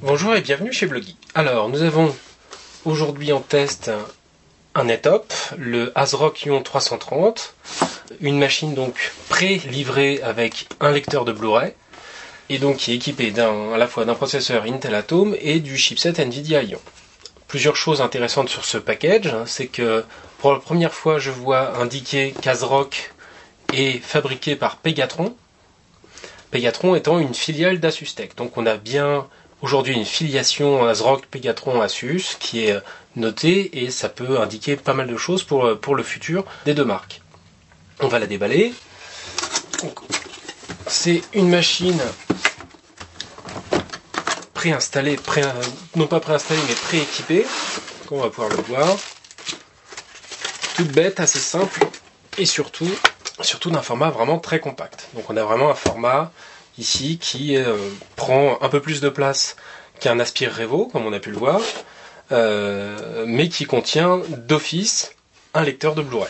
Bonjour et bienvenue chez Bloggy. Alors, nous avons aujourd'hui en test un Netop, le ASRock Ion 330, une machine donc pré-livrée avec un lecteur de Blu-ray, et donc qui est équipée à la fois d'un processeur Intel Atom et du chipset Nvidia Ion. Plusieurs choses intéressantes sur ce package, c'est que pour la première fois je vois indiqué qu'ASRock est fabriqué par Pegatron, Pegatron étant une filiale d'Asus Tech. Donc on a bien aujourd'hui une filiation ASRock Pegatron Asus qui est notée et ça peut indiquer pas mal de choses pour le futur des deux marques. On va la déballer. C'est une machine préinstallée, non pas préinstallée mais prééquipée, comme on va pouvoir le voir. Toute bête, assez simple et surtout d'un format vraiment très compact. Donc on a vraiment un format ici qui prend un peu plus de place qu'un Aspire Revo, comme on a pu le voir, mais qui contient d'office un lecteur de Blu-ray.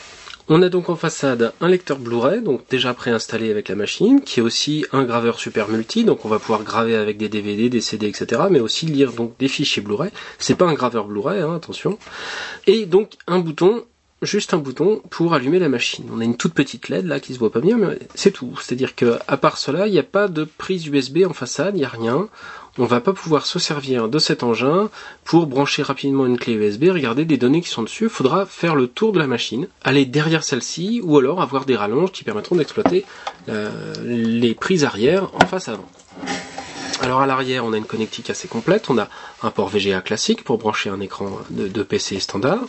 On a donc en façade un lecteur Blu-ray, donc déjà préinstallé avec la machine, qui est aussi un graveur super multi, donc on va pouvoir graver avec des DVD, des CD, etc., mais aussi lire donc des fichiers Blu-ray. C'est pas un graveur Blu-ray, hein, attention. Et donc juste un bouton pour allumer la machine. On a une toute petite LED là qui se voit pas bien, mais c'est tout. C'est-à-dire que à part cela, il n'y a pas de prise USB en façade, il n'y a rien. On va pas pouvoir se servir de cet engin pour brancher rapidement une clé USB, regarder des données qui sont dessus. Il faudra faire le tour de la machine, aller derrière celle-ci, ou alors avoir des rallonges qui permettront d'exploiter les prises arrière en face avant. Alors à l'arrière, on a une connectique assez complète, on a un port VGA classique pour brancher un écran de PC standard,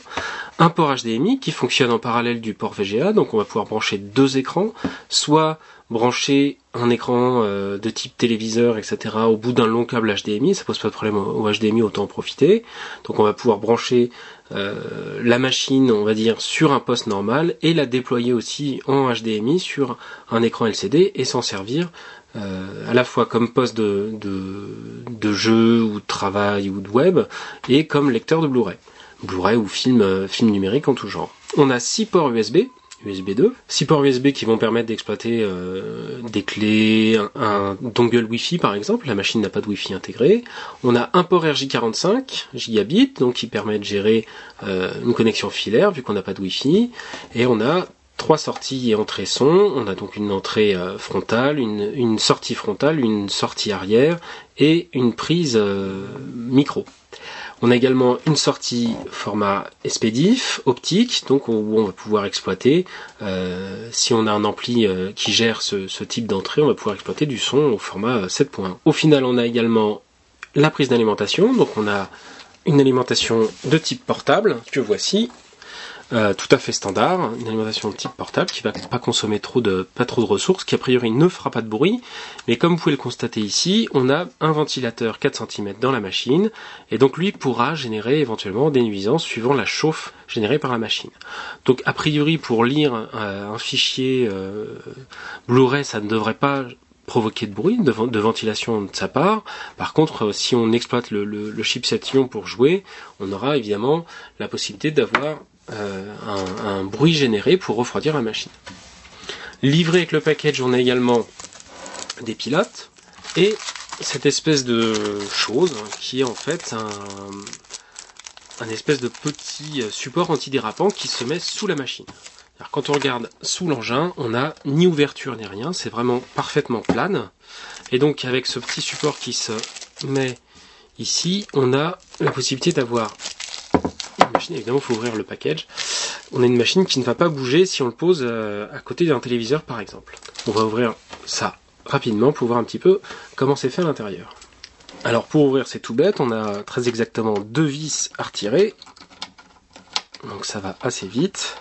un port HDMI qui fonctionne en parallèle du port VGA, donc on va pouvoir brancher deux écrans, soit brancher un écran de type téléviseur, etc. au bout d'un long câble HDMI, ça pose pas de problème au HDMI, autant en profiter. Donc on va pouvoir brancher la machine, on va dire, sur un poste normal et la déployer aussi en HDMI sur un écran LCD et s'en servir à la fois comme poste de jeu ou de travail ou de web et comme lecteur de Blu-ray ou film numérique en tout genre. On a 6 ports USB 2, 6 ports USB qui vont permettre d'exploiter des clés, un dongle Wi-Fi par exemple, la machine n'a pas de Wi-Fi intégré. On a un port RJ45 gigabits, donc qui permet de gérer une connexion filaire vu qu'on n'a pas de Wi-Fi, et on a 3 sorties et entrées son. On a donc une entrée frontale, une sortie frontale, une sortie arrière et une prise micro. On a également une sortie format SPDIF optique, donc où on va pouvoir exploiter, si on a un ampli qui gère ce type d'entrée, on va pouvoir exploiter du son au format 7.1. Au final, on a également la prise d'alimentation, donc on a une alimentation de type portable, que voici. Tout à fait standard, une alimentation de type portable qui va pas consommer pas trop de ressources, qui a priori ne fera pas de bruit, mais comme vous pouvez le constater ici, on a un ventilateur 4 cm dans la machine, et donc lui pourra générer éventuellement des nuisances suivant la chauffe générée par la machine. Donc a priori pour lire un fichier Blu-ray, ça ne devrait pas provoquer de bruit, de ventilation de sa part. Par contre, si on exploite le chipset Ion pour jouer, on aura évidemment la possibilité d'avoir un bruit généré pour refroidir la machine. Livré avec le package, on a également des pilotes et cette espèce de chose qui est en fait un espèce de petit support antidérapant qui se met sous la machine. Alors, quand on regarde sous l'engin, on n'a ni ouverture ni rien, c'est vraiment parfaitement plane. Et donc avec ce petit support qui se met ici, on a la possibilité d'avoir une machine, évidemment il faut ouvrir le package, on a une machine qui ne va pas bouger si on le pose à côté d'un téléviseur par exemple. On va ouvrir ça rapidement pour voir un petit peu comment c'est fait à l'intérieur. Alors pour ouvrir c'est tout bête, on a très exactement 2 vis à retirer, donc ça va assez vite.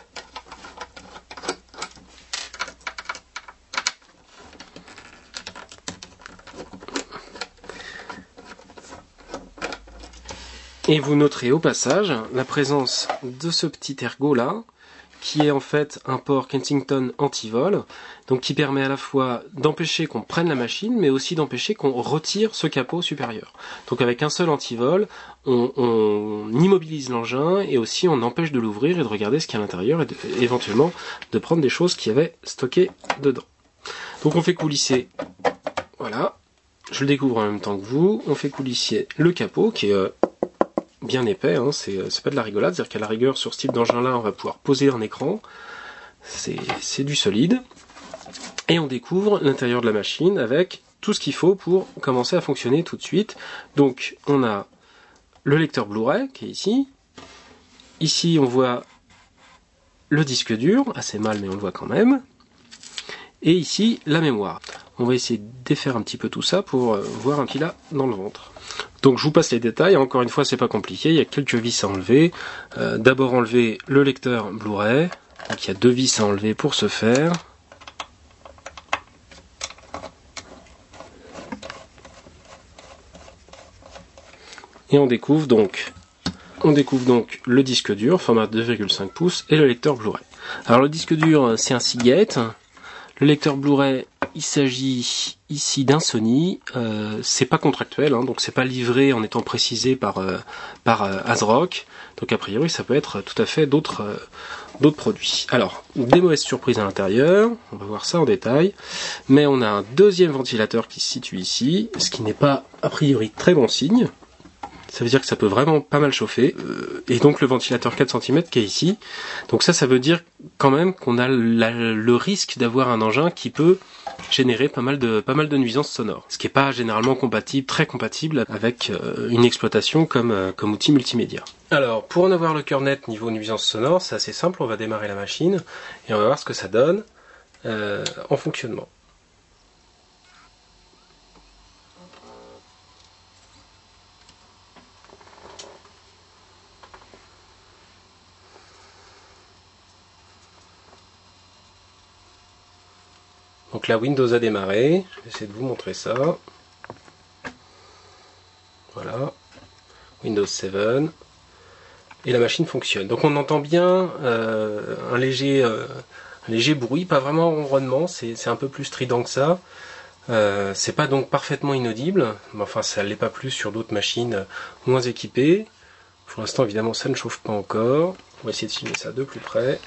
Et vous noterez au passage la présence de ce petit ergot là, qui est en fait un port Kensington anti-vol, donc qui permet à la fois d'empêcher qu'on prenne la machine, mais aussi d'empêcher qu'on retire ce capot supérieur. Donc avec un seul anti-vol, on immobilise l'engin et aussi on empêche de l'ouvrir et de regarder ce qu'il y a à l'intérieur et éventuellement de prendre des choses qu'il y avait stockées dedans. Donc on fait coulisser, voilà, je le découvre en même temps que vous, on fait coulisser le capot qui est bien épais, hein, c'est pas de la rigolade, c'est-à-dire qu'à la rigueur sur ce type d'engin-là on va pouvoir poser un écran, c'est du solide, et on découvre l'intérieur de la machine avec tout ce qu'il faut pour commencer à fonctionner tout de suite. Donc on a le lecteur Blu-ray qui est ici, ici on voit le disque dur, assez mal mais on le voit quand même, et ici la mémoire. On va essayer de défaire un petit peu tout ça pour voir un qu'il a dans le ventre. Donc je vous passe les détails, encore une fois c'est pas compliqué, il y a quelques vis à enlever. D'abord enlever le lecteur Blu-ray, donc il y a 2 vis à enlever pour ce faire. Et on découvre donc le disque dur, format 2,5 pouces, et le lecteur Blu-ray. Alors le disque dur c'est un Seagate, le lecteur Blu-ray il s'agit ici d'un Sony, c'est pas contractuel, hein, donc c'est pas livré en étant précisé par ASRock, donc a priori ça peut être tout à fait d'autres produits. Alors, des mauvaises surprises à l'intérieur, on va voir ça en détail, mais on a un deuxième ventilateur qui se situe ici, ce qui n'est pas a priori très bon signe. Ça veut dire que ça peut vraiment pas mal chauffer. Et donc le ventilateur 4 cm qui est ici. Donc ça veut dire quand même qu'on a le risque d'avoir un engin qui peut générer pas mal de nuisances sonores. Ce qui n'est pas généralement très compatible avec une exploitation comme outil multimédia. Alors pour en avoir le cœur net niveau nuisances sonores, c'est assez simple. On va démarrer la machine et on va voir ce que ça donne en fonctionnement. Donc là, Windows a démarré. Je vais essayer de vous montrer ça. Voilà. Windows 7. Et la machine fonctionne. Donc on entend bien un léger bruit, pas vraiment un ronronnement, c'est un peu plus strident que ça. C'est pas donc parfaitement inaudible, mais enfin ça ne l'est pas plus sur d'autres machines moins équipées. Pour l'instant, évidemment, ça ne chauffe pas encore. On va essayer de filmer ça de plus près.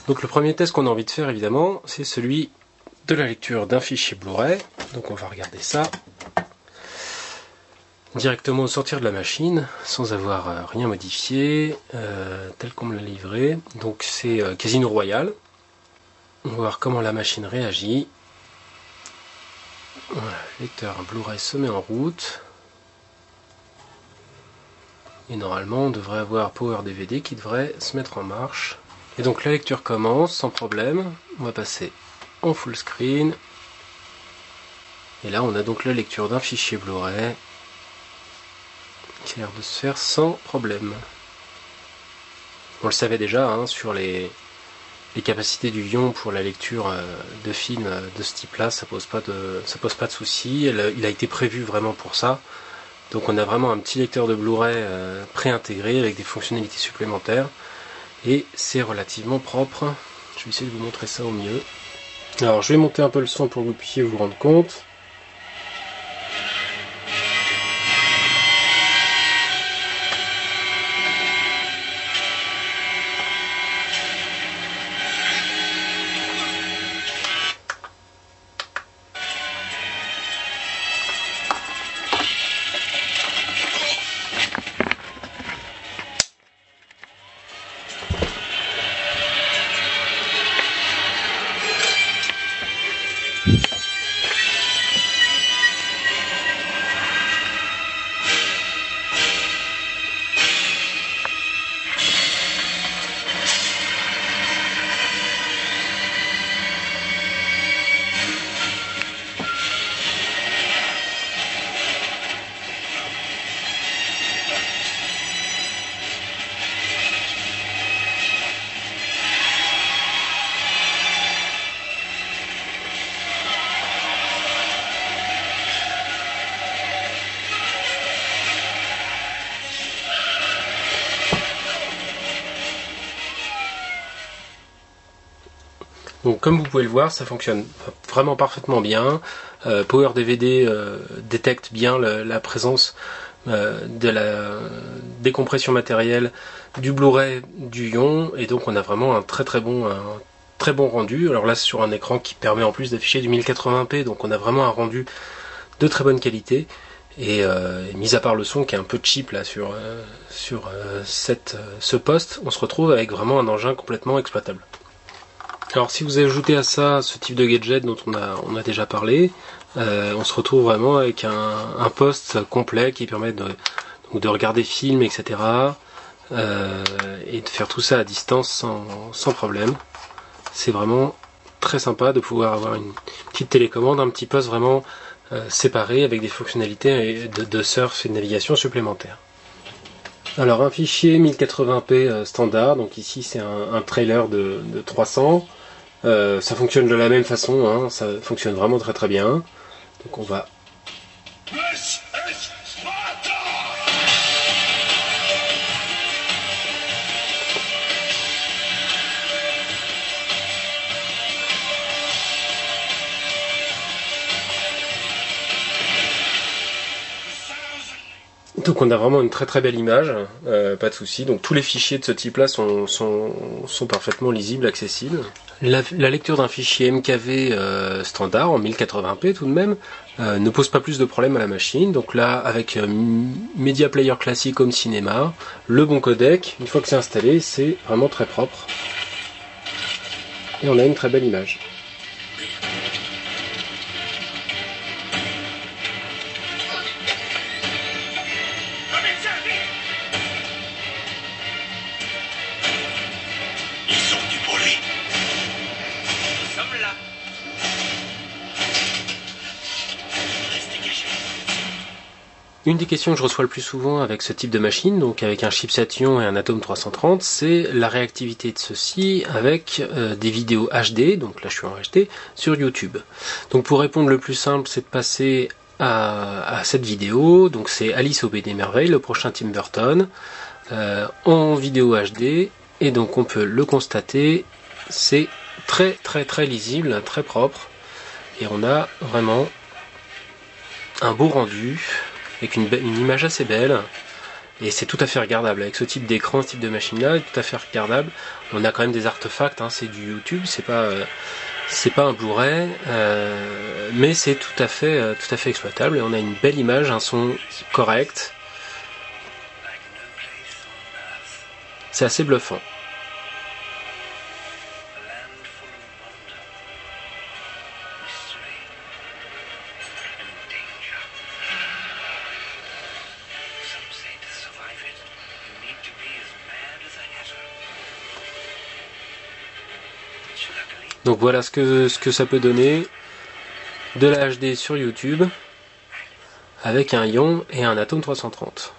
Donc le premier test qu'on a envie de faire évidemment, c'est celui de la lecture d'un fichier Blu-ray. Donc on va regarder ça directement au sortir de la machine, sans avoir rien modifié, tel qu'on me l'a livré. Donc c'est Casino Royale. On va voir comment la machine réagit. Voilà, le lecteur Blu-ray se met en route. Et normalement on devrait avoir Power DVD qui devrait se mettre en marche. Et donc la lecture commence sans problème, on va passer en full screen. Et là on a donc la lecture d'un fichier Blu-ray qui a l'air de se faire sans problème. On le savait déjà hein, sur les capacités du ion pour la lecture de films de ce type-là, ça pose pas de soucis. Il a été prévu vraiment pour ça. Donc on a vraiment un petit lecteur de Blu-ray pré-intégré avec des fonctionnalités supplémentaires. Et c'est relativement propre. Je vais essayer de vous montrer ça au mieux. Alors je vais monter un peu le son pour que vous puissiez vous rendre compte. Donc comme vous pouvez le voir, ça fonctionne vraiment parfaitement bien. Power DVD détecte bien la présence de la décompression matérielle du Blu-ray du ion, et donc on a vraiment un très bon rendu. Alors là c'est sur un écran qui permet en plus d'afficher du 1080p, donc on a vraiment un rendu de très bonne qualité. Et mis à part le son qui est un peu cheap là sur ce poste, on se retrouve avec vraiment un engin complètement exploitable. Alors si vous ajoutez à ça ce type de gadget dont on a déjà parlé, on se retrouve vraiment avec un poste complet qui permet de regarder films, etc. Et de faire tout ça à distance sans problème. C'est vraiment très sympa de pouvoir avoir une petite télécommande, un petit poste vraiment séparé avec des fonctionnalités de surf et de navigation supplémentaires. Alors un fichier 1080p standard, donc ici c'est un trailer de 300. Ça fonctionne de la même façon, hein, ça fonctionne vraiment très bien. Donc on va... Donc on a vraiment une très belle image, pas de souci. Donc tous les fichiers de ce type là sont parfaitement lisibles, accessibles. La lecture d'un fichier MKV standard en 1080p tout de même ne pose pas plus de problème à la machine. Donc là avec Media Player classique Home Cinéma, le bon codec, une fois que c'est installé, c'est vraiment très propre. Et on a une très belle image. Une des questions que je reçois le plus souvent avec ce type de machine, donc avec un chipset ion et un Atom 330, c'est la réactivité de ceci avec des vidéos HD, donc là je suis en HD, sur YouTube. Donc pour répondre, le plus simple c'est de passer à cette vidéo, donc c'est Alice au Pays des Merveilles, le prochain Tim Burton, en vidéo HD, et donc on peut le constater, c'est très lisible, très propre, et on a vraiment un beau rendu, avec une image assez belle, et c'est tout à fait regardable. Avec ce type d'écran, ce type de machine là, tout à fait regardable. On a quand même des artefacts, hein, c'est du YouTube, c'est pas un Blu-ray, mais c'est tout à fait exploitable, et on a une belle image, un son correct. C'est assez bluffant. Donc voilà ce que ça peut donner, de la HD sur YouTube, avec un ion et un Atom 330.